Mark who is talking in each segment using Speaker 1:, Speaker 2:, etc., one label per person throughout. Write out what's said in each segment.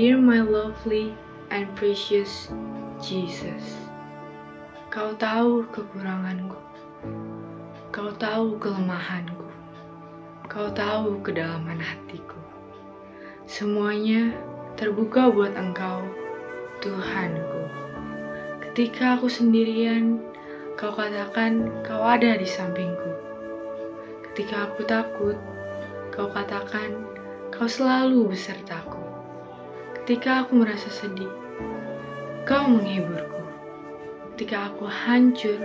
Speaker 1: Dear my lovely and precious Jesus, Kau tahu kekuranganku, Kau tahu kelemahanku. Kau tahu kedalaman hatiku. Semuanya terbuka buat Engkau, Tuhanku. Ketika aku sendirian, Kau katakan Kau ada di sampingku. Ketika aku takut, Kau katakan Kau selalu besertaku. Ketika aku merasa sedih, Kau menghiburku. Ketika aku hancur,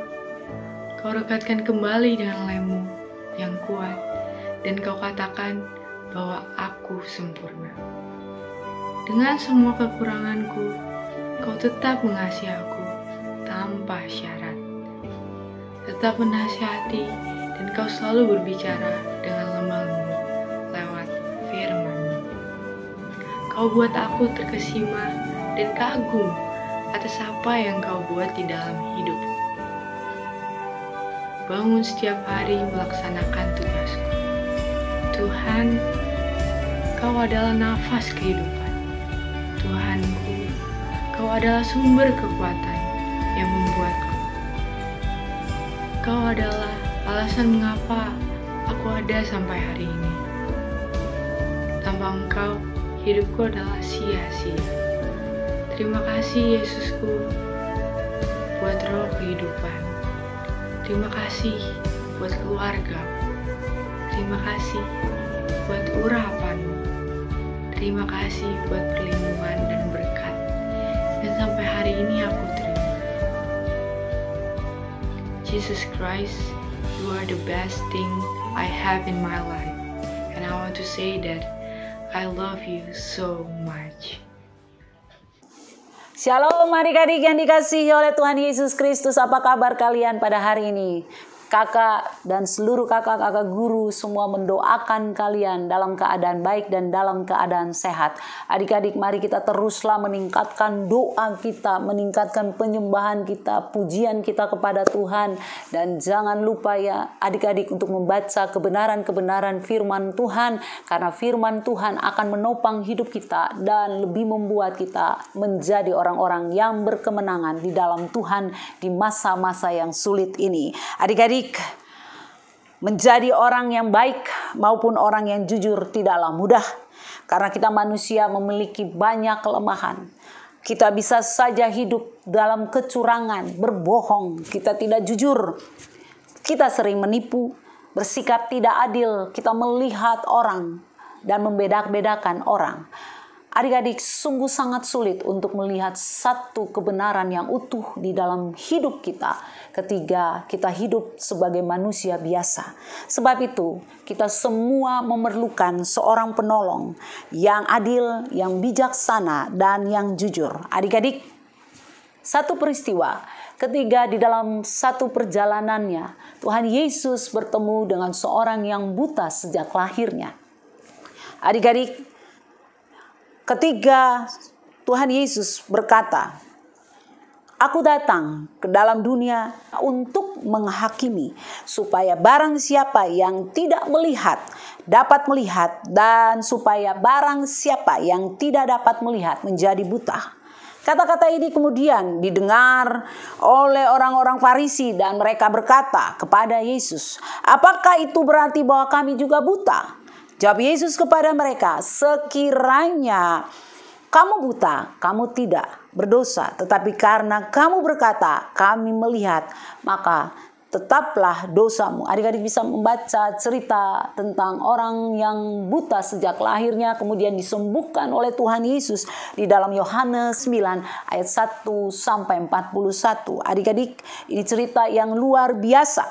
Speaker 1: Kau rekatkan kembali dengan lem-Mu yang kuat, dan Kau katakan bahwa aku sempurna. Dengan semua kekuranganku, Kau tetap mengasihi aku tanpa syarat. Tetap menasihati, dan Kau selalu berbicara dengan lemah lembut lewat firman-Mu. Kau buat aku terkesima dan kagum atas apa yang Kau buat di dalam hidupku. Bangun setiap hari melaksanakan tugasku. Tuhan, Kau adalah nafas kehidupan. Tuhanku, Kau adalah sumber kekuatan yang membuatku. Kau adalah alasan mengapa aku ada sampai hari ini. Tanpa Engkau, hidupku adalah sia-sia. Terima kasih Yesusku buat roh kehidupan. Terima kasih buat keluarga. Terima kasih buat urapan-Mu. Terima kasih buat perlindungan dan berkat yang sampai hari ini aku terima. Jesus Christ, You are the best thing I have in my life, and I want to say that I love You so much.
Speaker 2: Shalom adik-adik yang dikasihi oleh Tuhan Yesus Kristus. Apa kabar kalian pada hari ini? Kakak dan seluruh kakak-kakak guru semua mendoakan kalian dalam keadaan baik dan dalam keadaan sehat. Adik-adik, mari kita teruslah meningkatkan doa kita, meningkatkan penyembahan kita, pujian kita kepada Tuhan. Dan jangan lupa ya adik-adik untuk membaca kebenaran-kebenaran firman Tuhan. Karena firman Tuhan akan menopang hidup kita dan lebih membuat kita menjadi orang-orang yang berkemenangan di dalam Tuhan di masa-masa yang sulit ini. Adik-adik, menjadi orang yang baik maupun orang yang jujur tidaklah mudah. Karena kita manusia memiliki banyak kelemahan. Kita bisa saja hidup dalam kecurangan, berbohong, kita tidak jujur. Kita sering menipu, bersikap tidak adil, kita melihat orang dan membeda-bedakan orang. Adik-adik, sungguh sangat sulit untuk melihat satu kebenaran yang utuh di dalam hidup kita ketika kita hidup sebagai manusia biasa. Sebab itu, kita semua memerlukan seorang penolong yang adil, yang bijaksana, dan yang jujur. Adik-adik, satu peristiwa ketika di dalam satu perjalanannya, Tuhan Yesus bertemu dengan seorang yang buta sejak lahirnya. Adik-adik, ketika Tuhan Yesus berkata, "Aku datang ke dalam dunia untuk menghakimi, supaya barang siapa yang tidak melihat dapat melihat, dan supaya barang siapa yang tidak dapat melihat menjadi buta." Kata-kata ini kemudian didengar oleh orang-orang Farisi dan mereka berkata kepada Yesus, "Apakah itu berarti bahwa kami juga buta?" Jawab Yesus kepada mereka, "Sekiranya kamu buta, kamu tidak berdosa. Tetapi karena kamu berkata, kami melihat, maka tetaplah dosamu." Adik-adik bisa membaca cerita tentang orang yang buta sejak lahirnya, kemudian disembuhkan oleh Tuhan Yesus di dalam Yohanes 9 ayat 1 sampai 41. Adik-adik, ini cerita yang luar biasa.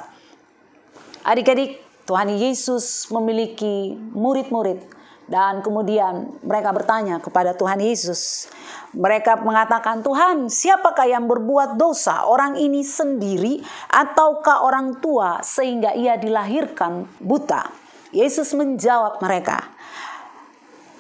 Speaker 2: Adik-adik, Tuhan Yesus memiliki murid-murid dan kemudian mereka bertanya kepada Tuhan Yesus. Mereka mengatakan, "Tuhan, siapakah yang berbuat dosa, orang ini sendiri ataukah orang tua sehingga ia dilahirkan buta?" Yesus menjawab mereka,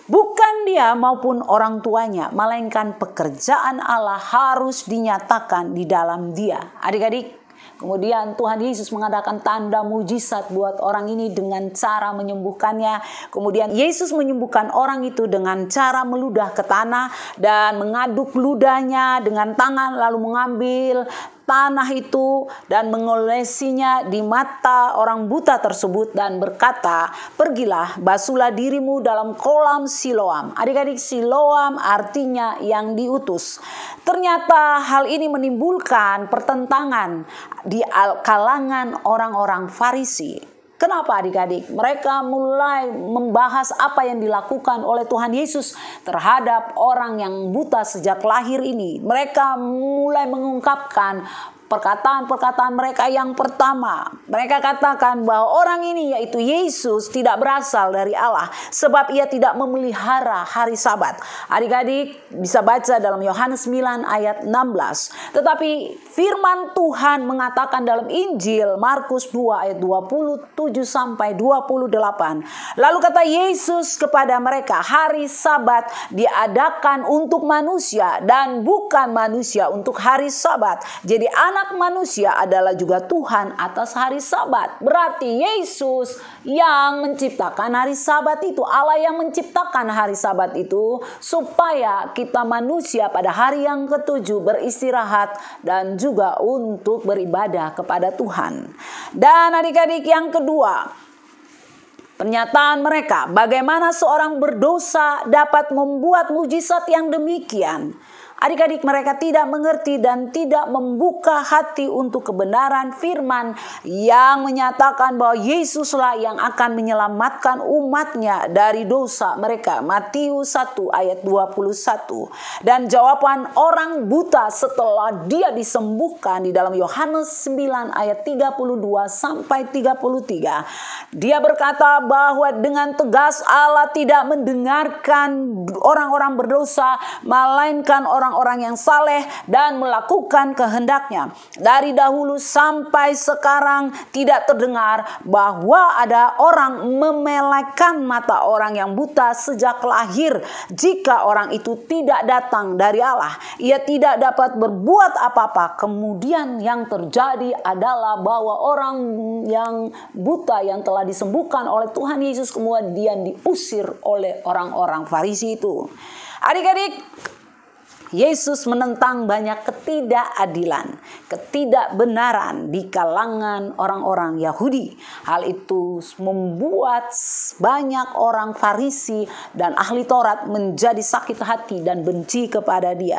Speaker 2: "Bukan dia maupun orang tuanya, melainkan pekerjaan Allah harus dinyatakan di dalam dia." Adik-adik, kemudian Tuhan Yesus mengadakan tanda mujizat buat orang ini dengan cara menyembuhkannya. Kemudian Yesus menyembuhkan orang itu dengan cara meludah ke tanah dan mengaduk ludahnya dengan tangan, lalu mengambil tanah itu dan mengolesinya di mata orang buta tersebut dan berkata, "Pergilah, basuhlah dirimu dalam kolam Siloam." Adik-adik, Siloam artinya yang diutus. Ternyata hal ini menimbulkan pertentangan di kalangan orang-orang Farisi. Kenapa adik-adik? Mereka mulai membahas apa yang dilakukan oleh Tuhan Yesus terhadap orang yang buta sejak lahir ini. Mereka mulai mengungkapkan perkataan-perkataan mereka yang pertama. Mereka katakan bahwa orang ini yaitu Yesus tidak berasal dari Allah sebab ia tidak memelihara hari Sabat. Adik-adik bisa baca dalam Yohanes 9 ayat 16. Tetapi firman Tuhan mengatakan dalam Injil Markus 2 ayat 27 sampai 28. Lalu kata Yesus kepada mereka, "Hari Sabat diadakan untuk manusia dan bukan manusia untuk hari Sabat. Jadi Anak Manusia adalah juga Tuhan atas hari Sabat." Berarti Yesus yang menciptakan hari Sabat itu, Allah yang menciptakan hari Sabat itu supaya kita manusia pada hari yang ketujuh beristirahat dan juga untuk beribadah kepada Tuhan. Dan adik-adik, yang kedua, pernyataan mereka, bagaimana seorang berdosa dapat membuat mujizat yang demikian. Adik-adik, mereka tidak mengerti dan tidak membuka hati untuk kebenaran firman yang menyatakan bahwa Yesuslah yang akan menyelamatkan umatnya dari dosa mereka. Matius 1 ayat 21. Dan jawaban orang buta setelah dia disembuhkan di dalam Yohanes 9 ayat 32 sampai 33. Dia berkata bahwa dengan tegas Allah tidak mendengarkan orang-orang berdosa, melainkan orang-orang yang saleh dan melakukan kehendaknya. Dari dahulu sampai sekarang tidak terdengar bahwa ada orang memelekan mata orang yang buta sejak lahir. Jika orang itu tidak datang dari Allah, ia tidak dapat berbuat apa-apa. Kemudian yang terjadi adalah bahwa orang yang buta yang telah disembuhkan oleh Tuhan Yesus kemudian diusir oleh orang-orang Farisi itu. Adik-adik, Yesus menentang banyak ketidakadilan, ketidakbenaran di kalangan orang-orang Yahudi. Hal itu membuat banyak orang Farisi dan ahli Taurat menjadi sakit hati dan benci kepada dia.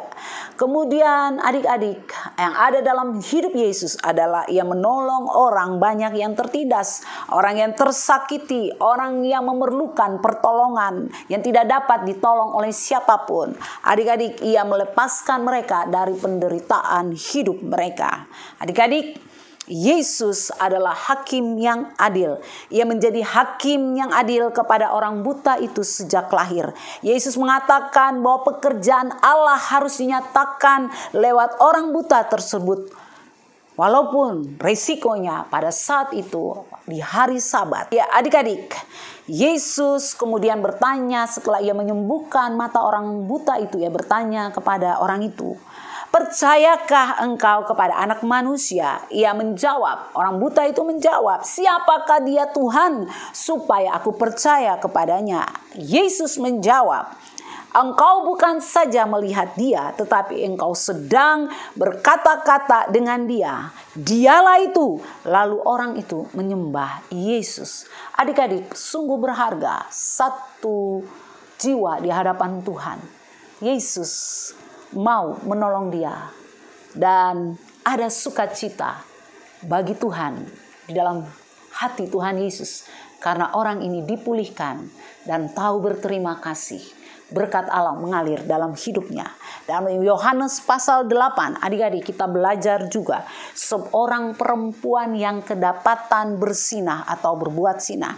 Speaker 2: Kemudian adik-adik, yang ada dalam hidup Yesus adalah ia menolong orang banyak yang tertindas, orang yang tersakiti, orang yang memerlukan pertolongan, yang tidak dapat ditolong oleh siapapun. Adik-adik, ia melepaskan mereka dari penderitaan hidup mereka. Adik-adik, Yesus adalah hakim yang adil. Ia menjadi hakim yang adil kepada orang buta itu sejak lahir. Yesus mengatakan bahwa pekerjaan Allah harus dinyatakan lewat orang buta tersebut. Walaupun resikonya pada saat itu di hari Sabat. Ya adik-adik, Yesus kemudian bertanya setelah ia menyembuhkan mata orang buta itu. Ia bertanya kepada orang itu, "Percayakah engkau kepada Anak Manusia?" Ia menjawab, orang buta itu menjawab, "Siapakah dia Tuhan supaya aku percaya kepadanya?" Yesus menjawab, "Engkau bukan saja melihat dia, tetapi engkau sedang berkata-kata dengan dia. Dialah itu." Lalu orang itu menyembah Yesus. Adik-adik, sungguh berharga satu jiwa di hadapan Tuhan. Yesus mau menolong dia. Dan ada sukacita bagi Tuhan di dalam hati Tuhan Yesus. Karena orang ini dipulihkan dan tahu berterima kasih. Berkat Allah mengalir dalam hidupnya. Dalam Yohanes pasal 8, adik-adik kita belajar juga seorang perempuan yang kedapatan bersinah atau berbuat sinah.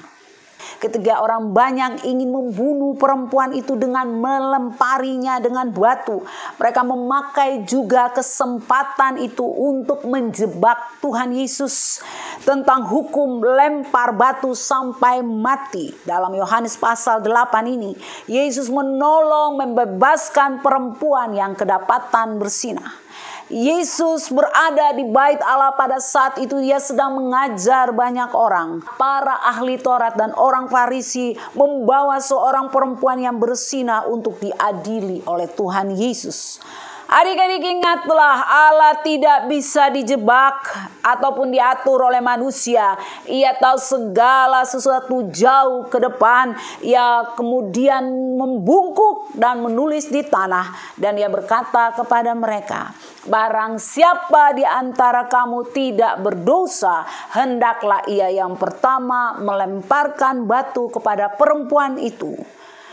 Speaker 2: Ketika orang banyak ingin membunuh perempuan itu dengan melemparinya dengan batu, mereka memakai juga kesempatan itu untuk menjebak Tuhan Yesus tentang hukum lempar batu sampai mati. Dalam Yohanes pasal 8 ini, Yesus menolong membebaskan perempuan yang kedapatan bersinah. Yesus berada di bait Allah pada saat itu. Dia sedang mengajar banyak orang. Para ahli Taurat dan orang Farisi membawa seorang perempuan yang bersinah untuk diadili oleh Tuhan Yesus. Adik-adik ingatlah, Allah tidak bisa dijebak ataupun diatur oleh manusia. Ia tahu segala sesuatu jauh ke depan. Ia kemudian membungkuk dan menulis di tanah. Dan ia berkata kepada mereka, barang siapa di antara kamu tidak berdosa, hendaklah ia yang pertama melemparkan batu kepada perempuan itu.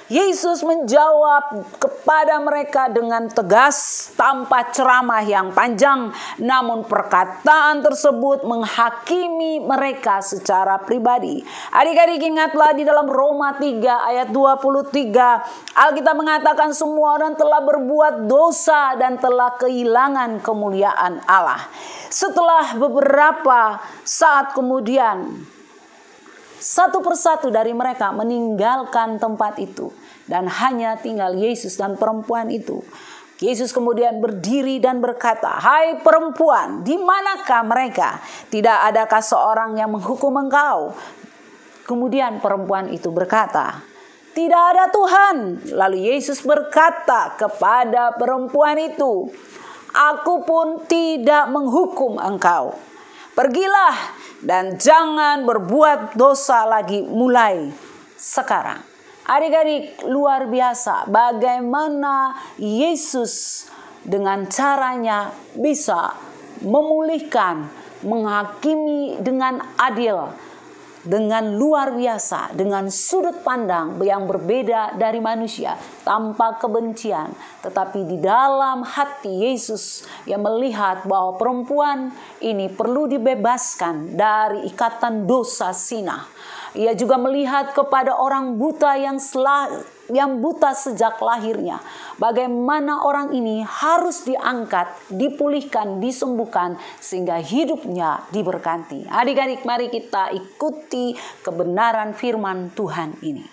Speaker 2: Yesus menjawab kepada mereka dengan tegas tanpa ceramah yang panjang, namun perkataan tersebut menghakimi mereka secara pribadi. Adik-adik ingatlah di dalam Roma 3 ayat 23, Alkitab mengatakan semua orang telah berbuat dosa dan telah kehilangan kemuliaan Allah. Setelah beberapa saat kemudian, satu persatu dari mereka meninggalkan tempat itu dan hanya tinggal Yesus dan perempuan itu. Yesus kemudian berdiri dan berkata, hai perempuan, di manakah mereka? Tidak adakah seorang yang menghukum engkau? Kemudian perempuan itu berkata, tidak ada Tuhan. Lalu Yesus berkata kepada perempuan itu, aku pun tidak menghukum engkau. Pergilah dan jangan berbuat dosa lagi mulai sekarang. Adik-adik, luar biasa bagaimana Yesus dengan caranya bisa memulihkan, menghakimi dengan adil, dengan luar biasa, dengan sudut pandang yang berbeda dari manusia, tanpa kebencian. Tetapi di dalam hati Yesus yang melihat bahwa perempuan ini perlu dibebaskan dari ikatan dosa zina. Ia juga melihat kepada orang buta yang buta sejak lahirnya. Bagaimana orang ini harus diangkat, dipulihkan, disembuhkan sehingga hidupnya diberkati. Adik-adik, mari kita ikuti kebenaran firman Tuhan ini.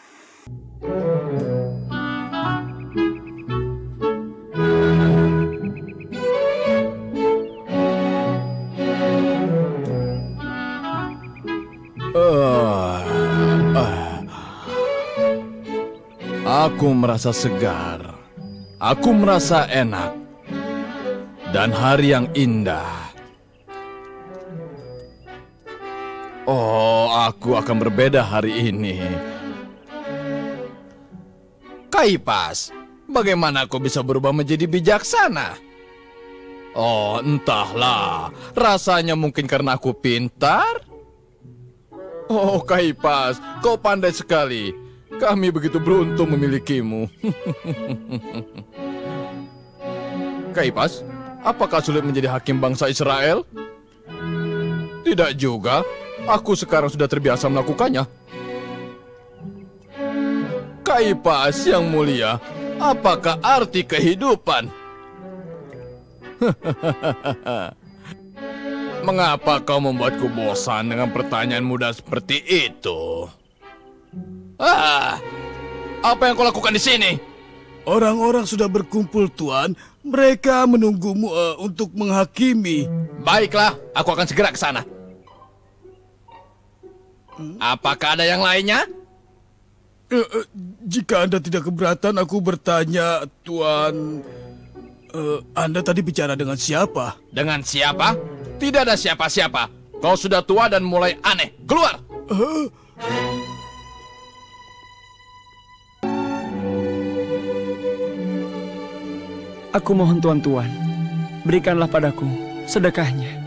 Speaker 3: Aku merasa segar, aku merasa enak, dan hari yang indah. Oh, aku akan berbeda hari ini. Kaipas, bagaimana aku bisa berubah menjadi bijaksana? Oh, entahlah, rasanya mungkin karena aku pintar. Oh, Kaipas, kau pandai sekali. Kami begitu beruntung memilikimu. Kaipas, apakah sulit menjadi hakim bangsa Israel? Tidak juga, aku sekarang sudah terbiasa melakukannya. Kaipas yang mulia, apakah arti kehidupan? Mengapa kau membuatku bosan dengan pertanyaan mudah seperti itu? Apa yang kau lakukan di sini?
Speaker 4: Orang-orang sudah berkumpul, Tuan. Mereka menunggumu untuk menghakimi.
Speaker 3: Baiklah, aku akan segera ke sana. Apakah ada yang lainnya?
Speaker 4: Jika Anda tidak keberatan, aku bertanya, Tuan. Anda tadi bicara dengan siapa?
Speaker 3: Dengan siapa? Tidak ada siapa-siapa. Kau sudah tua dan mulai aneh. Keluar!
Speaker 5: Aku mohon tuan-tuan, berikanlah padaku sedekahnya.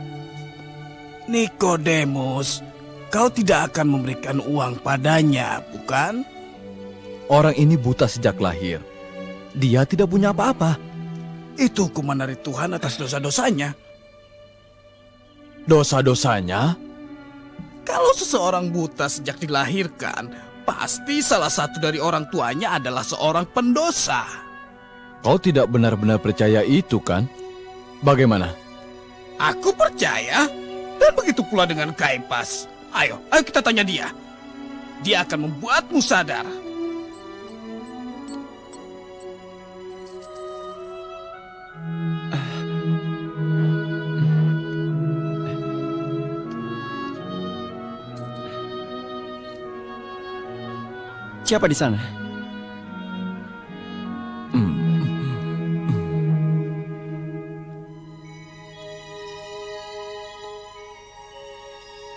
Speaker 4: Nikodemus, kau tidak akan memberikan uang padanya, bukan?
Speaker 3: Orang ini buta sejak lahir. Dia tidak punya apa-apa.
Speaker 4: Itu hukuman dari Tuhan atas dosa-dosanya.
Speaker 3: Dosa-dosanya?
Speaker 4: Kalau seseorang buta sejak dilahirkan, pasti salah satu dari orang tuanya adalah seorang pendosa.
Speaker 3: Kau tidak benar-benar percaya itu, kan? Bagaimana?
Speaker 4: Aku percaya, dan begitu pula dengan Kaipas. Ayo kita tanya dia. Dia akan membuatmu sadar.
Speaker 5: Siapa di sana?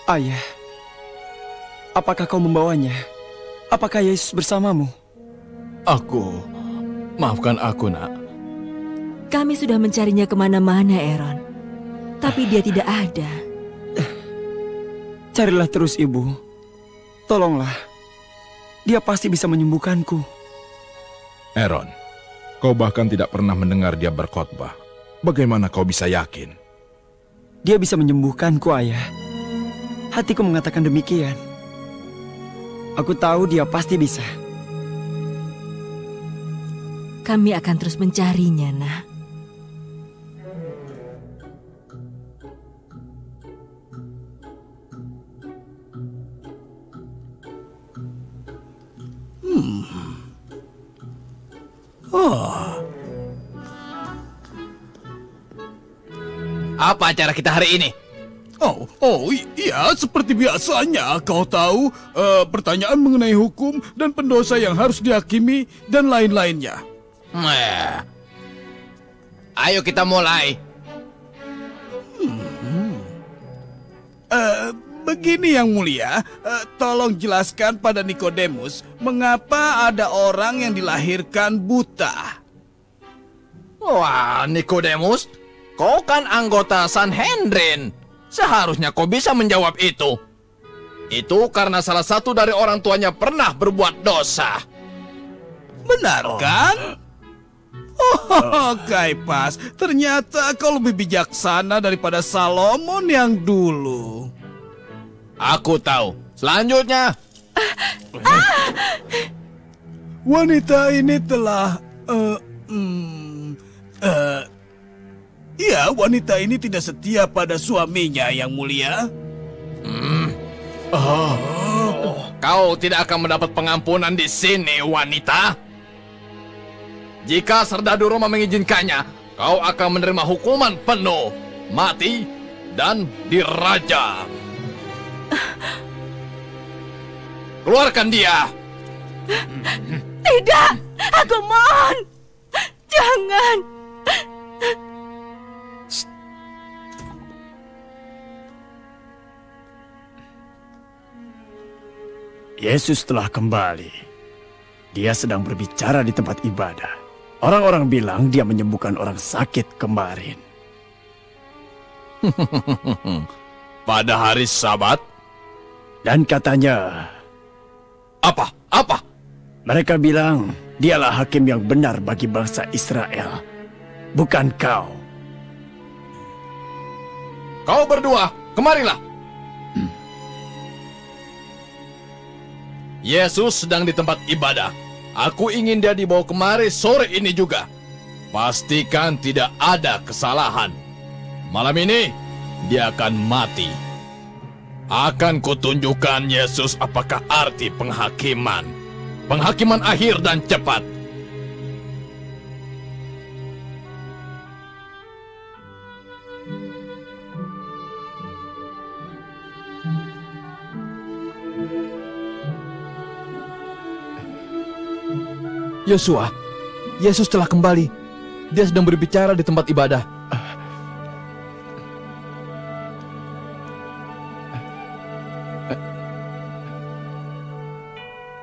Speaker 5: Ayah, apakah kau membawanya? Apakah Yesus bersamamu?
Speaker 3: Maafkan aku, nak.
Speaker 6: Kami sudah mencarinya kemana-mana, Aaron. Tapi dia tidak ada.
Speaker 5: Carilah terus, Ibu. Tolonglah. Dia pasti bisa menyembuhkanku.
Speaker 7: Aaron, kau bahkan tidak pernah mendengar dia berkhotbah. Bagaimana kau bisa yakin?
Speaker 5: Dia bisa menyembuhkanku, Ayah. Hatiku mengatakan demikian. Aku tahu dia pasti bisa.
Speaker 6: Kami akan terus mencarinya, Nak.
Speaker 4: Apa acara kita hari ini? Iya, seperti biasanya. Kau tahu, pertanyaan mengenai hukum dan pendosa yang harus dihakimi dan lain-lainnya.
Speaker 3: Ayo kita mulai.
Speaker 4: Begini yang mulia, tolong jelaskan pada Nikodemus mengapa ada orang yang dilahirkan buta.
Speaker 3: Wah, Nikodemus, kau kan anggota Sanhedrin. Seharusnya kau bisa menjawab itu. Itu karena salah satu dari orang tuanya pernah berbuat dosa.
Speaker 4: Benar kan? Kaipas, ternyata kau lebih bijaksana daripada Salomon yang dulu.
Speaker 3: Aku tahu. Selanjutnya.
Speaker 4: Wanita ini telah... Ya, wanita ini tidak setia pada suaminya, yang mulia.
Speaker 3: Kau tidak akan mendapat pengampunan di sini, wanita. Jika Serdadu Roma mengizinkannya, kau akan menerima hukuman penuh, mati, dan dirajam. Keluarkan dia.
Speaker 6: Tidak! Aku mohon! Jangan!
Speaker 8: Yesus telah kembali. Dia sedang berbicara di tempat ibadah. Orang-orang bilang dia menyembuhkan orang sakit kemarin.
Speaker 3: Pada hari Sabat?
Speaker 8: Dan katanya...
Speaker 3: Apa?
Speaker 8: Mereka bilang dialah hakim yang benar bagi bangsa Israel. Bukan kau.
Speaker 3: Kau berdua, kemarilah. Yesus sedang di tempat ibadah. Aku ingin dia dibawa kemari sore ini juga. Pastikan tidak ada kesalahan. Malam ini, dia akan mati. Akan kutunjukkan Yesus apakah arti penghakiman. Penghakiman akhir dan cepat.
Speaker 9: Yosua, Yesus telah kembali. Dia sedang berbicara di tempat ibadah.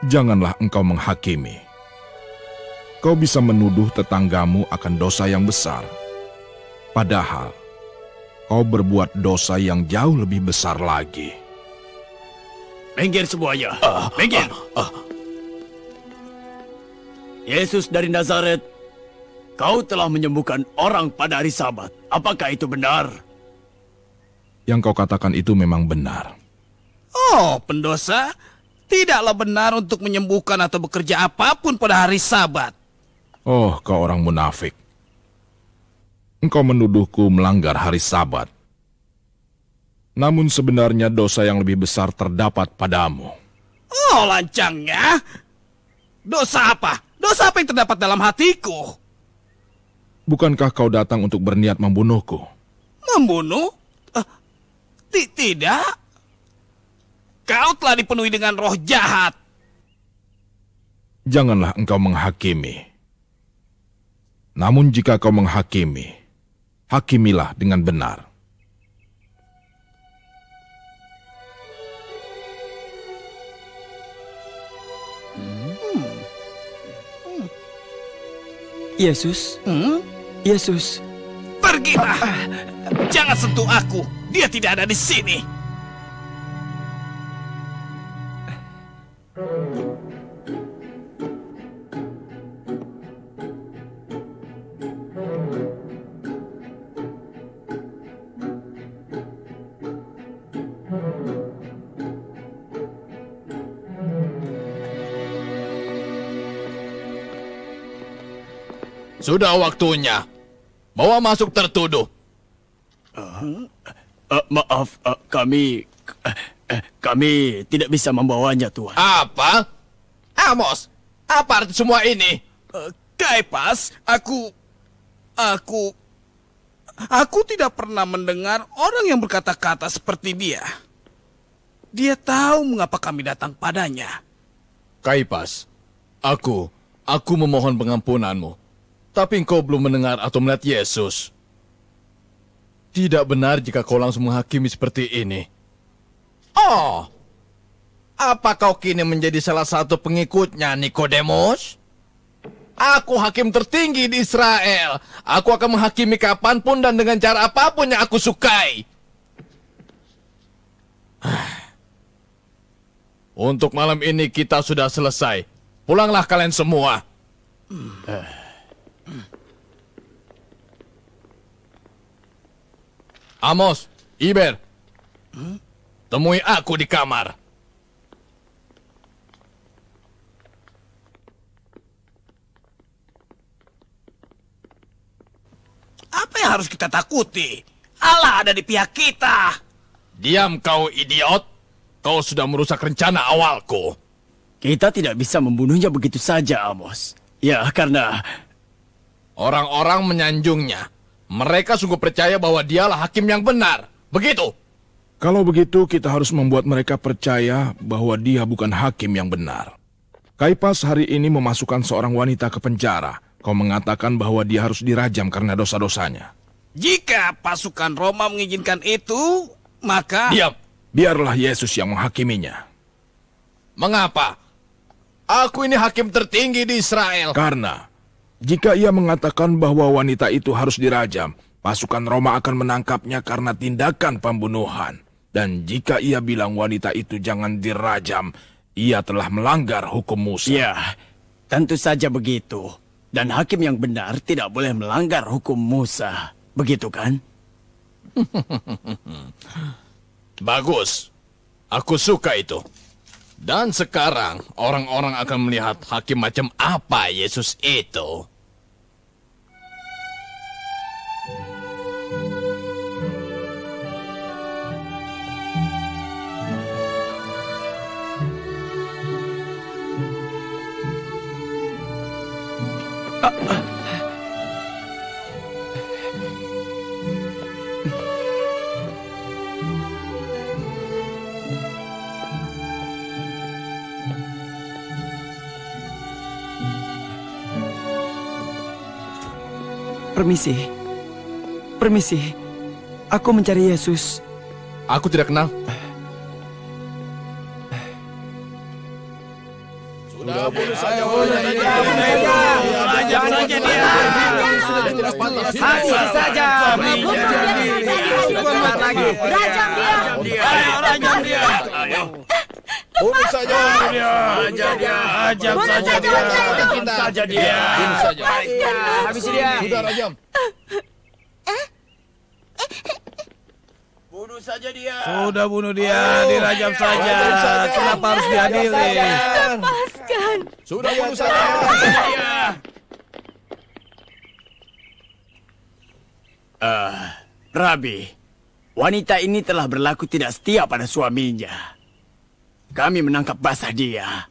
Speaker 7: Janganlah engkau menghakimi. Kau bisa menuduh tetanggamu akan dosa yang besar. Padahal, kau berbuat dosa yang jauh lebih besar lagi.
Speaker 8: Minggir semuanya. Minggir. Yesus dari Nazaret, kau telah menyembuhkan orang pada hari Sabat. Apakah itu benar?
Speaker 7: Yang kau katakan itu memang benar.
Speaker 4: Oh, pendosa, tidaklah benar untuk menyembuhkan atau bekerja apapun pada hari Sabat.
Speaker 7: Oh, kau orang munafik. Engkau menuduhku melanggar hari Sabat. Namun sebenarnya dosa yang lebih besar terdapat padamu.
Speaker 4: Oh, lancangnya. Dosa apa? Dosa apa yang terdapat dalam hatiku?
Speaker 7: Bukankah kau datang untuk berniat membunuhku?
Speaker 4: Membunuh? Tidak. Kau telah dipenuhi dengan roh jahat.
Speaker 7: Janganlah engkau menghakimi. Namun jika kau menghakimi, hakimilah dengan benar.
Speaker 5: Yesus. Yesus.
Speaker 4: Pergilah. Jangan sentuh aku. Dia tidak ada di sini.
Speaker 3: Sudah waktunya. Bawa masuk tertuduh.
Speaker 8: Maaf, kami tidak bisa membawanya, Tuhan.
Speaker 3: Apa? Amos, apa arti semua ini?
Speaker 4: Kaipas, aku tidak pernah mendengar orang yang berkata-kata seperti dia. Dia tahu mengapa kami datang padanya.
Speaker 3: Kaipas, aku memohon pengampunanmu. Tapi engkau belum mendengar atau melihat Yesus. Tidak benar jika kau langsung menghakimi seperti ini. Oh, apa kau kini menjadi salah satu pengikutnya, Nikodemus? Aku hakim tertinggi di Israel. Aku akan menghakimi kapanpun dan dengan cara apapun yang aku sukai. Untuk malam ini kita sudah selesai. Pulanglah kalian semua. Amos, Iber, temui aku di kamar.
Speaker 4: Apa yang harus kita takuti? Allah ada di pihak kita.
Speaker 3: Diam kau idiot. Kau sudah merusak rencana awalku.
Speaker 8: Kita tidak bisa membunuhnya begitu saja, Amos. Ya, karena
Speaker 3: orang-orang menyanjungnya. Mereka sungguh percaya bahwa dialah hakim yang benar. Begitu?
Speaker 7: Kalau begitu, kita harus membuat mereka percaya bahwa dia bukan hakim yang benar. Kaipas hari ini memasukkan seorang wanita ke penjara. Kau mengatakan bahwa dia harus dirajam karena dosa-dosanya.
Speaker 4: Jika pasukan Roma mengizinkan itu, maka...
Speaker 3: Diam!
Speaker 7: Biarlah Yesus yang menghakiminya.
Speaker 3: Mengapa? Aku ini hakim tertinggi di Israel.
Speaker 7: Karena jika ia mengatakan bahwa wanita itu harus dirajam, pasukan Roma akan menangkapnya karena tindakan pembunuhan. Dan jika ia bilang wanita itu jangan dirajam, ia telah melanggar hukum Musa.
Speaker 8: Ya, tentu saja begitu. Dan hakim yang benar tidak boleh melanggar hukum Musa. Begitu kan?
Speaker 3: Bagus. Aku suka itu. Dan sekarang orang-orang akan melihat hakim macam apa Yesus itu.
Speaker 5: Permisi. Permisi. Aku mencari Yesus.
Speaker 3: Aku tidak kenal. Sudah bunuh saja.
Speaker 4: Rajam saja dia.
Speaker 10: Habis saja. Rajam dia.
Speaker 4: Rajam dia.
Speaker 3: Bunuh saja.
Speaker 4: Rajam saja dia.
Speaker 3: Bunuh saja dia. Bunuh saja.
Speaker 10: Habis dia.
Speaker 3: Sudah rajam.
Speaker 8: Bunuh saja dia.
Speaker 4: Sudah bunuh dia, dirajam saja. Kenapa harus diadili?
Speaker 6: Lepaskan.
Speaker 3: Sudah bunuh saja.
Speaker 8: Rabi, wanita ini telah berlaku tidak setia pada suaminya. Kami menangkap basah dia.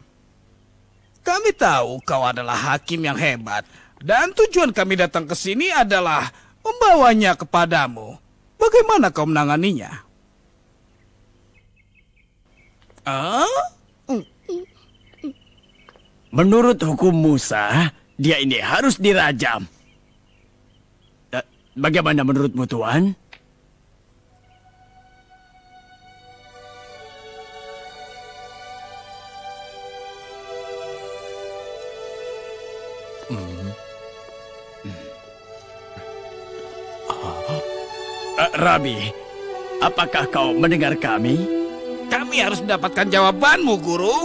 Speaker 4: Kami tahu kau adalah hakim yang hebat. Dan tujuan kami datang ke sini adalah membawanya kepadamu. Bagaimana kau menanganinya?
Speaker 8: Menurut hukum Musa, dia ini harus dirajam. Bagaimana menurutmu, Tuan? Rabi, apakah kau mendengar kami?
Speaker 4: Kami harus mendapatkan jawabanmu, Guru.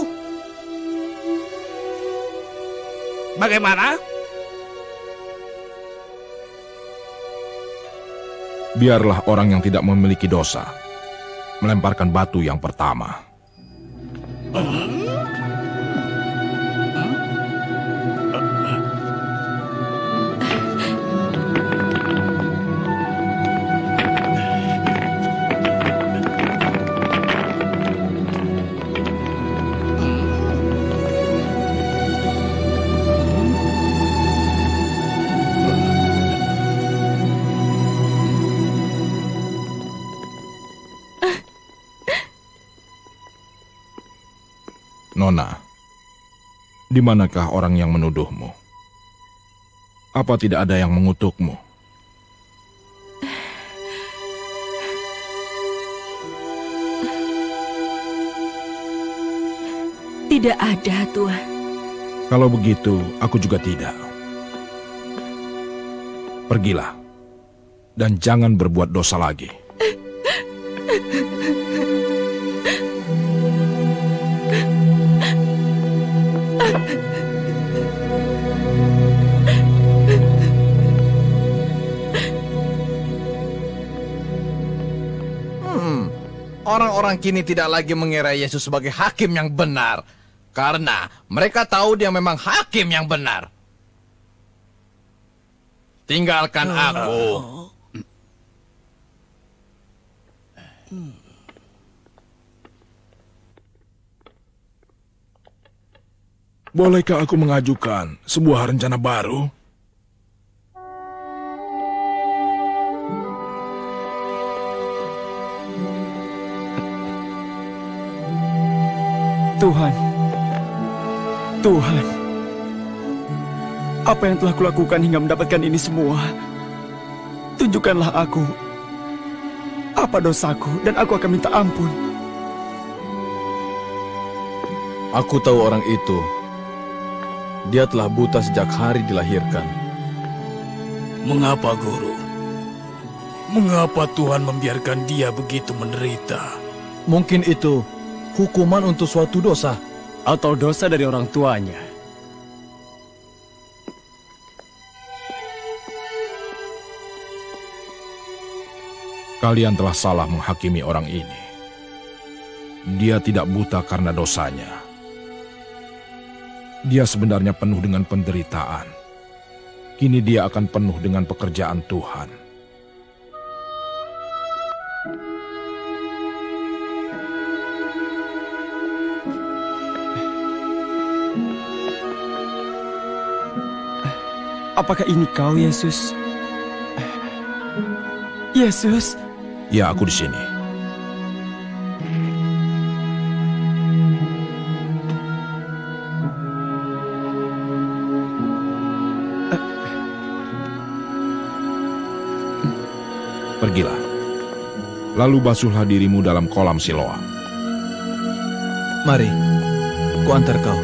Speaker 4: Bagaimana?
Speaker 7: Biarlah orang yang tidak memiliki dosa melemparkan batu yang pertama. Nona, di manakah orang yang menuduhmu? Apa tidak ada yang mengutukmu?
Speaker 6: Tidak ada, Tuan.
Speaker 7: Kalau begitu, aku juga tidak. Pergilah, dan jangan berbuat dosa lagi.
Speaker 3: Orang-orang kini tidak lagi mengira Yesus sebagai hakim yang benar, karena mereka tahu dia memang hakim yang benar. Tinggalkan aku.
Speaker 7: Bolehkah aku mengajukan sebuah rencana baru?
Speaker 5: Tuhan, apa yang telah kulakukan hingga mendapatkan ini semua? Tunjukkanlah aku apa dosaku dan aku akan minta ampun.
Speaker 9: Aku tahu orang itu. Dia telah buta sejak hari dilahirkan.
Speaker 4: Mengapa, Guru? Mengapa Tuhan membiarkan dia begitu menderita?
Speaker 9: Mungkin itu hukuman untuk suatu dosa.
Speaker 8: Atau dosa dari orang tuanya.
Speaker 7: Kalian telah salah menghakimi orang ini. Dia tidak buta karena dosanya. Dia sebenarnya penuh dengan penderitaan. Kini dia akan penuh dengan pekerjaan Tuhan.
Speaker 5: Apakah ini kau, Yesus? Yesus?
Speaker 7: Ya, aku di sini. Pergilah. Lalu basuhlah dirimu dalam kolam Siloam.
Speaker 9: Mari, ku antar kau.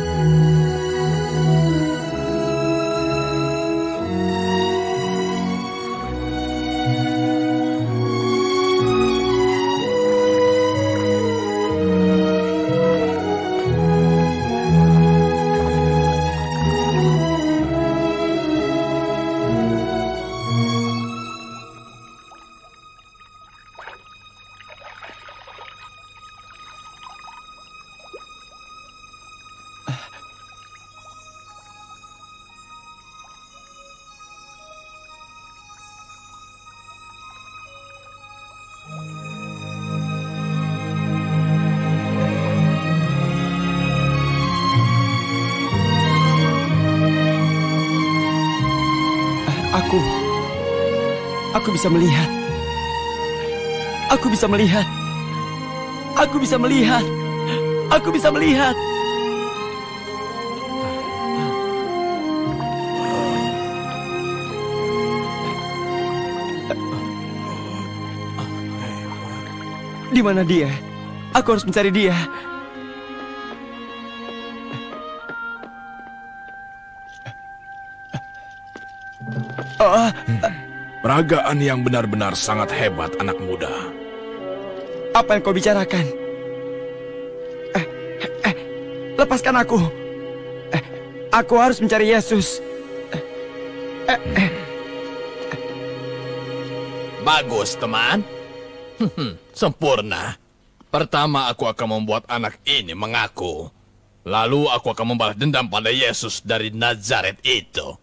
Speaker 5: Aku bisa melihat. Aku bisa melihat. Aku bisa melihat. Aku bisa melihat. Di mana dia? Aku harus mencari dia.
Speaker 7: Peragaan yang benar-benar sangat hebat, anak muda.
Speaker 5: Apa yang kau bicarakan? Lepaskan aku. Aku harus mencari Yesus.
Speaker 3: Bagus, teman. Sempurna. Pertama, aku akan membuat anak ini mengaku. Lalu aku akan membalas dendam pada Yesus dari Nazaret itu.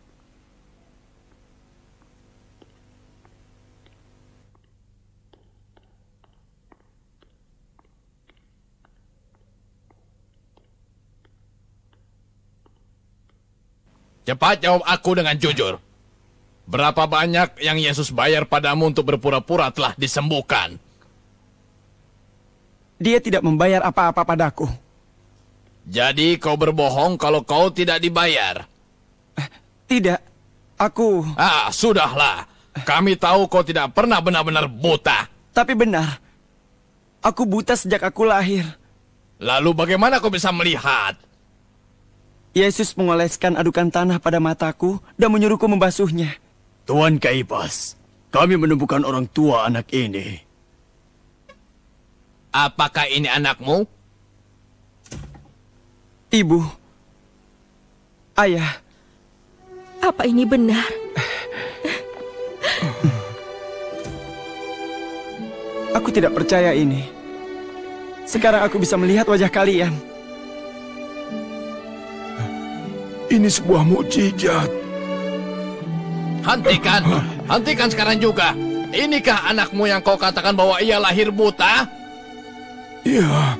Speaker 3: Cepat jawab aku dengan jujur. Berapa banyak yang Yesus bayar padamu untuk berpura-pura telah disembuhkan?
Speaker 5: Dia tidak membayar apa-apa padaku.
Speaker 3: Jadi kau berbohong kalau kau tidak dibayar?
Speaker 5: Tidak, aku...
Speaker 3: Sudahlah. Kami tahu kau tidak pernah benar-benar buta.
Speaker 5: Tapi benar. Aku buta sejak aku lahir.
Speaker 3: Lalu bagaimana kau bisa melihat?
Speaker 5: Yesus mengoleskan adukan tanah pada mataku dan menyuruhku membasuhnya.
Speaker 8: Tuan Kaipas, kami menemukan orang tua anak ini.
Speaker 3: Apakah ini anakmu?
Speaker 5: Ibu. Ayah.
Speaker 6: Apa ini benar?
Speaker 5: Aku tidak percaya ini. Sekarang aku bisa melihat wajah kalian.
Speaker 7: Ini sebuah mukjizat.
Speaker 3: Hentikan sekarang juga. Inikah anakmu yang kau katakan bahwa ia lahir buta?
Speaker 7: Iya,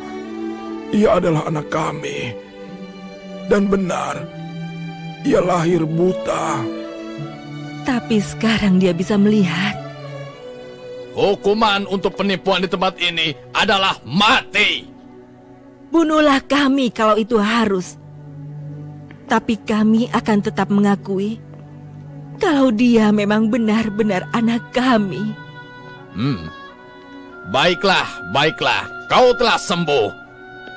Speaker 7: ia adalah anak kami. Dan benar, ia lahir buta.
Speaker 6: Tapi sekarang dia bisa melihat.
Speaker 3: Hukuman untuk penipuan di tempat ini adalah mati.
Speaker 6: Bunuhlah kami kalau itu harus. Tapi kami akan tetap mengakui kalau dia memang benar-benar anak kami.
Speaker 3: Baiklah. Kau telah sembuh.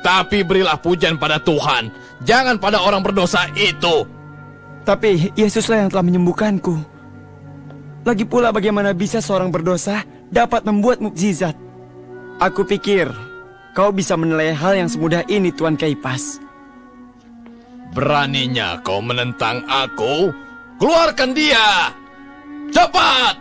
Speaker 3: Tapi berilah pujian pada Tuhan. Jangan pada orang berdosa itu.
Speaker 5: Tapi Yesuslah yang telah menyembuhkanku. Lagi pula bagaimana bisa seorang berdosa dapat membuat mukjizat? Aku pikir kau bisa menilai hal yang semudah ini, Tuan Kaipas.
Speaker 3: Beraninya kau menentang aku? Keluarkan dia! Cepat!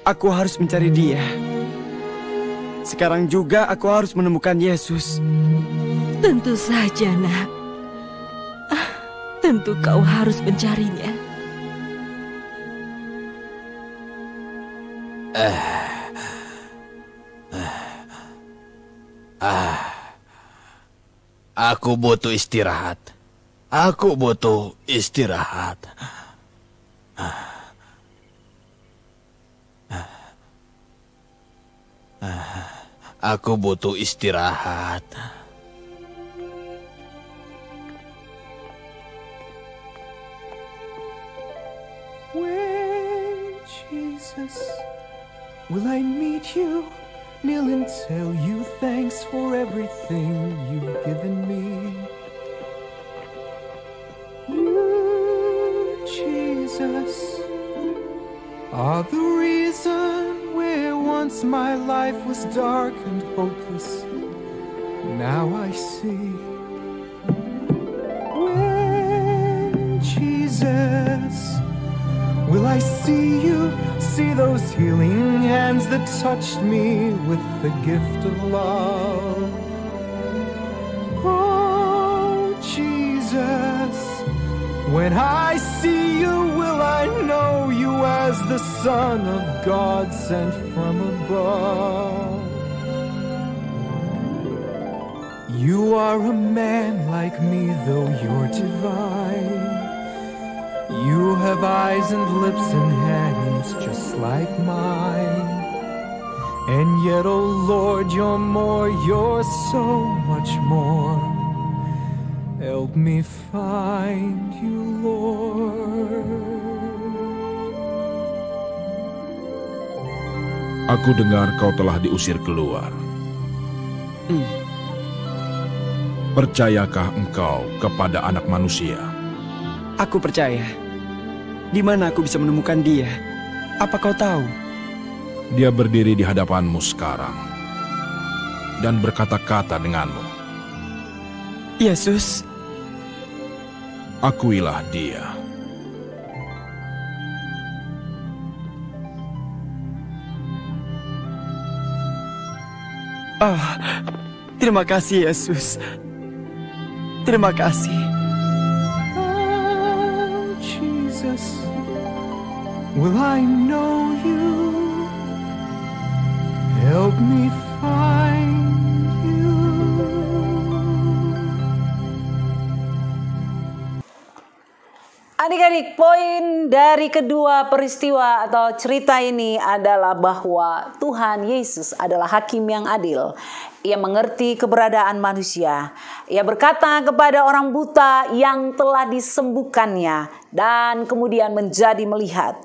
Speaker 5: Aku harus mencari dia. Sekarang juga aku harus menemukan Yesus.
Speaker 6: Tentu saja, nak. Tentu kau harus mencarinya.
Speaker 3: Aku butuh istirahat. Aku butuh istirahat. Aku butuh istirahat.
Speaker 11: When Jesus, will I meet you, kneel and tell you thanks for everything you've given me. You, Jesus, are the reason where once my life was dark and hopeless. Now I see. When Jesus, will I see you, see those healing hands that touched me with the gift of love? Oh, Jesus, when I see you, will I know you as the Son of God sent from above? You are a man like me, though you're divine. You have eyes and lips and hands just like mine. And yet, oh Lord, you're more, you're so much more. Help me find you, Lord.
Speaker 7: Aku dengar kau telah diusir keluar. Percayakah engkau kepada Anak Manusia?
Speaker 5: Aku percaya. Di mana aku bisa menemukan dia? Apa kau tahu?
Speaker 7: Dia berdiri di hadapanmu sekarang dan berkata-kata denganmu.
Speaker 5: Yesus,
Speaker 7: akuilah dia.
Speaker 5: Terima kasih Yesus. Terima kasih.
Speaker 11: Oh, Jesus, will I know you? Help me find you.
Speaker 2: Adik-adik, poin dari kedua peristiwa atau cerita ini adalah bahwa Tuhan Yesus adalah hakim yang adil. Ia mengerti keberadaan manusia. Ia berkata kepada orang buta yang telah disembuhkannya dan kemudian menjadi melihat,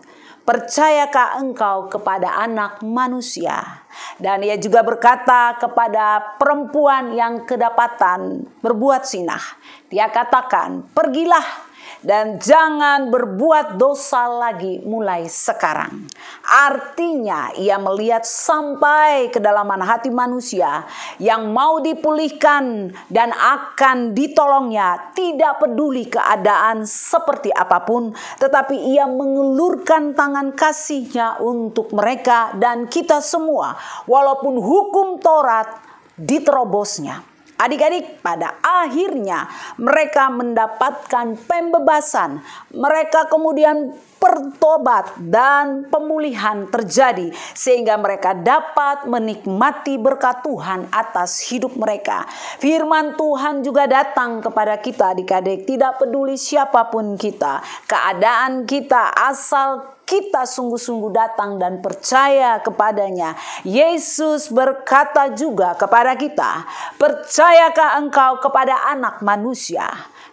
Speaker 2: "Percayakah engkau kepada Anak Manusia?" Dan ia juga berkata kepada perempuan yang kedapatan berbuat zina. Dia katakan, "Pergilah dan jangan berbuat dosa lagi mulai sekarang." Artinya ia melihat sampai kedalaman hati manusia yang mau dipulihkan dan akan ditolongnya, tidak peduli keadaan seperti apapun, tetapi ia mengulurkan tangan kasih-Nya untuk mereka dan kita semua, walaupun hukum Taurat diterobosnya. Adik-adik, pada akhirnya mereka mendapatkan pembebasan. Mereka kemudian bertobat dan pemulihan terjadi sehingga mereka dapat menikmati berkat Tuhan atas hidup mereka. Firman Tuhan juga datang kepada kita adik-adik, tidak peduli siapapun kita, keadaan kita, asal kita sungguh-sungguh datang dan percaya kepadanya. Yesus berkata juga kepada kita, "Percayakah engkau kepada Anak Manusia?"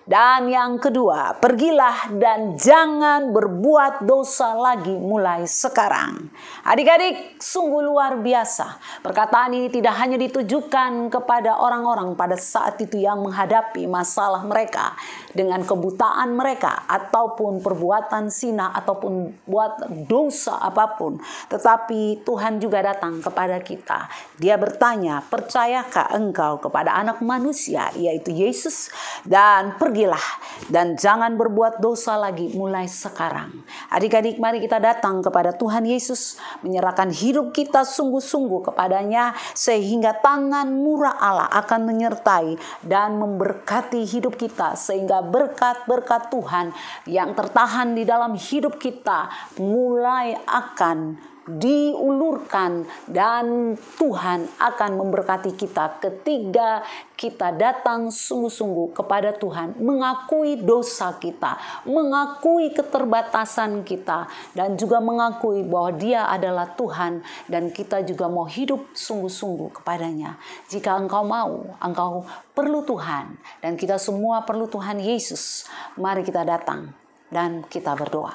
Speaker 2: Dan yang kedua, "Pergilah dan jangan berbuat dosa lagi mulai sekarang." Adik-adik, sungguh luar biasa. Perkataan ini tidak hanya ditujukan kepada orang-orang pada saat itu yang menghadapi masalah mereka dengan kebutaan mereka ataupun perbuatan zina ataupun buat dosa apapun. Tetapi Tuhan juga datang kepada kita. Dia bertanya, "Percayakah engkau kepada Anak Manusia?" Yaitu Yesus. Dan pergilah dan jangan berbuat dosa lagi mulai sekarang. Adik-adik, mari kita datang kepada Tuhan Yesus, menyerahkan hidup kita sungguh-sungguh kepadanya, sehingga tangan murah Allah akan menyertai dan memberkati hidup kita, sehingga berkat-berkat Tuhan yang tertahan di dalam hidup kita mulai akan diulurkan dan Tuhan akan memberkati kita ketika kita datang sungguh-sungguh kepada Tuhan, mengakui dosa kita, mengakui keterbatasan kita, dan juga mengakui bahwa Dia adalah Tuhan dan kita juga mau hidup sungguh-sungguh kepadanya. Jika engkau mau, engkau perlu Tuhan dan kita semua perlu Tuhan Yesus. Mari kita datang dan kita berdoa.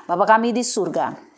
Speaker 2: Bapa kami di surga,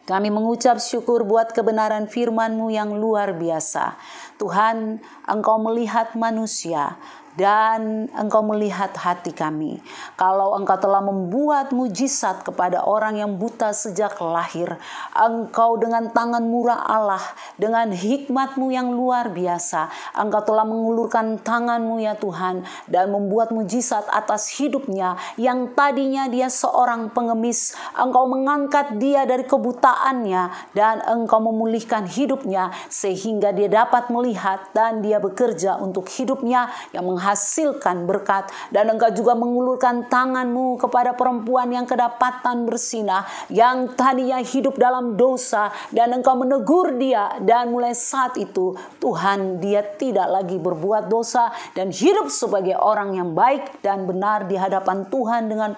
Speaker 2: kami mengucap syukur buat kebenaran firman-Mu yang luar biasa. Tuhan, Engkau melihat manusia dan Engkau melihat hati kami. Kalau Engkau telah membuat mujizat kepada orang yang buta sejak lahir, Engkau dengan tangan murah Allah, dengan hikmat-Mu yang luar biasa, Engkau telah mengulurkan tangan-Mu ya Tuhan, dan membuat mujizat atas hidupnya yang tadinya dia seorang pengemis. Engkau mengangkat dia dari kebutaannya dan Engkau memulihkan hidupnya sehingga dia dapat melihat dan dia bekerja untuk hidupnya yang menghasilkan berkat. Dan Engkau juga mengulurkan tangan-Mu kepada perempuan yang kedapatan bersinah, yang tadinya hidup dalam dosa, dan Engkau menegur dia, dan mulai saat itu Tuhan, dia tidak lagi berbuat dosa dan hidup sebagai orang yang baik dan benar di hadapan Tuhan dengan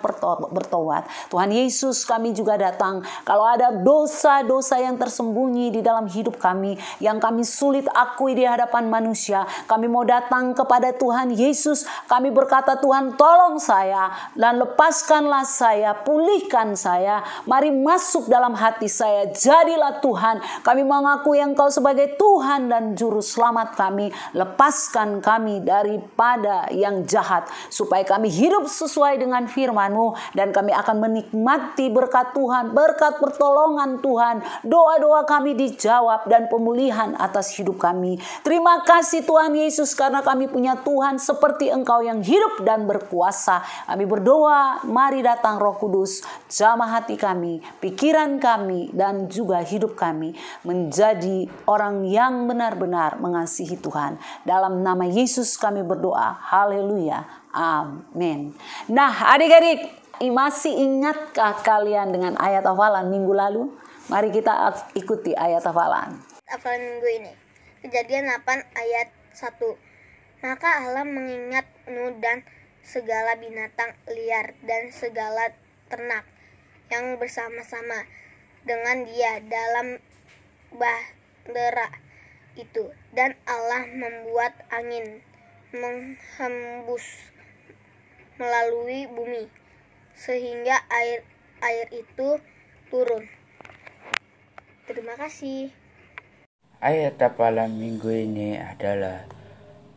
Speaker 2: bertobat. Tuhan Yesus, kami juga datang, kalau ada dosa-dosa yang tersembunyi di dalam hidup kami yang kami sulit akui di hadapan manusia, kami mau datang kepada Tuhan Yesus, kami berkata Tuhan tolong saya dan lepaskanlah saya, pulihkan saya. Mari masuk dalam hati saya, jadilah Tuhan. Kami mengakui Engkau sebagai Tuhan dan Juru Selamat kami. Lepaskan kami daripada yang jahat, supaya kami hidup sesuai dengan firman-Mu, dan kami akan menikmati berkat Tuhan, berkat pertolongan Tuhan. Doa-doa kami dijawab dan pemulihan atas hidup kami. Terima kasih Tuhan Yesus, karena kami punya Tuhan seperti Engkau yang hidup dan berkuasa. Kami berdoa, mari datang Roh Kudus, jamah hati kami, pikiran kami, dan juga hidup kami menjadi orang yang benar-benar mengasihi Tuhan. Dalam nama Yesus kami berdoa. Haleluya. Amin. Nah, adik-adik, masih ingatkah kalian dengan ayat hafalan minggu lalu? Mari kita ikuti ayat hafalan.
Speaker 12: Hafalan minggu ini. Kejadian 8 ayat 1. Maka Allah mengingat Nuh dan segala binatang liar dan segala ternak yang bersama-sama dengan dia dalam bahtera itu. Dan Allah membuat angin menghembus melalui bumi sehingga air itu turun. Terima kasih.
Speaker 13: Ayat hafalan minggu ini adalah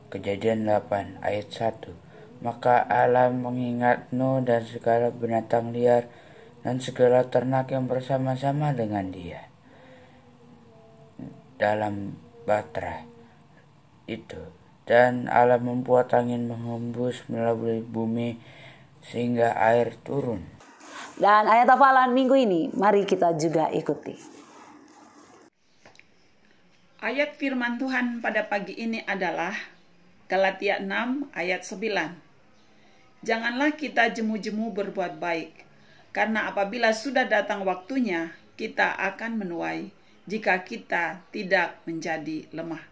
Speaker 13: Kejadian 8 ayat 1. Maka Allah mengingat Nuh dan segala binatang liar dan segala ternak yang bersama-sama dengan dia dalam bahtera itu. Dan Allah membuat angin menghembus melalui bumi sehingga air turun.
Speaker 2: Dan ayat hafalan minggu ini mari kita juga ikuti.
Speaker 14: Ayat firman Tuhan pada pagi ini adalah Galatia 6 ayat 9. Janganlah kita jemu-jemu berbuat baik, karena apabila sudah datang waktunya, kita akan menuai jika kita tidak menjadi lemah.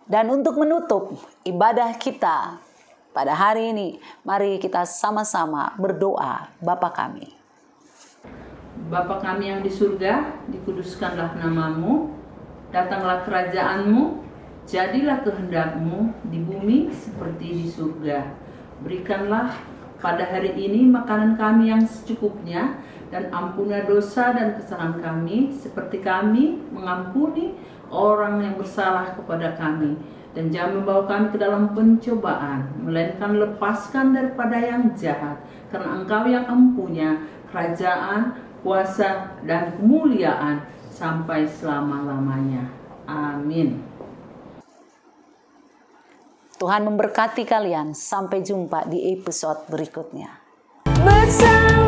Speaker 2: Dan untuk menutup ibadah kita pada hari ini, mari kita sama-sama berdoa. Bapa kami.
Speaker 15: Bapa kami yang di surga, dikuduskanlah namamu, datanglah kerajaanmu, jadilah kehendakmu di bumi seperti di surga. Berikanlah pada hari ini makanan kami yang secukupnya, dan ampunilah dosa dan kesalahan kami, seperti kami mengampuni orang yang bersalah kepada kami. Dan jangan membawa kami ke dalam pencobaan, melainkan lepaskan daripada yang jahat. Karena Engkau yang empunya kerajaan, kuasa, dan kemuliaan sampai selama-lamanya. Amin.
Speaker 2: Tuhan memberkati kalian. Sampai jumpa di episode berikutnya.
Speaker 16: Bersama